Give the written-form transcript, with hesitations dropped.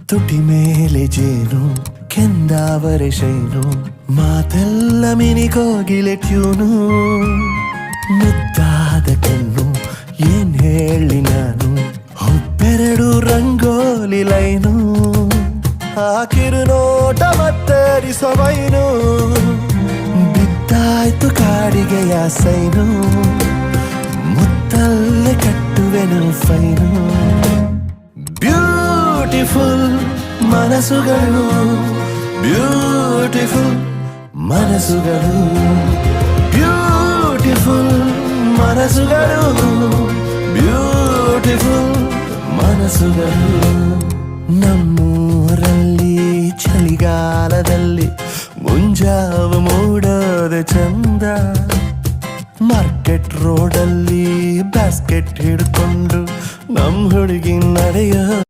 ತುಟಿ ಮೇಲೆ ಜೇನು ಕೆಂದಾವರೆ ಶೈನು ಮಾತೆಲ್ಲ ಮಿನಿಗೋಗಿಲೆ ಟ್ಯೂನು ಮುದ್ದಾದ ಕಣ್ಣು ಏನ್ ಹೇಳಿ ನಾನು ಒಬ್ಬೆರಡು ರಂಗೋಲಿ ಲೈನು ಹಾಕಿರು ನೋಟ ಮತ್ತರಿಸವೈನು ಬಿದ್ದಾಯ್ತು ಕಾಡಿಗೆಯ ಸೈನು ಮುತ್ತಲ್ಲೇ ಕಟ್ಟುವೆನು ಫೈನು ಬ್ಯೂಟಿಫುಲ್ ಮನಸ್ಸುಗಳು ಬ್ಯೂಟಿಫುಲ್ ಮನಸ್ಸುಗಳು ಬ್ಯೂಟಿಫುಲ್ ಮನಸ್ಸುಗಳು ಬ್ಯೂಟಿಫುಲ್ ಮನಸ್ಸುಗಳು ನಮ್ಮೂರಲ್ಲಿ ಚಳಿಗಾಲದಲ್ಲಿ ಮುಂಜಾವ ಮೂಡೋದೆ ಚಂದ ಮಾರ್ಕೆಟ್ ರೋಡಲ್ಲಿ ಬ್ಯಾಸ್ಕೆಟ್ ಹಿಡ್ಕೊಂಡು ನಮ್ ಹುಡುಗಿ ನಡೆಯೋದೆ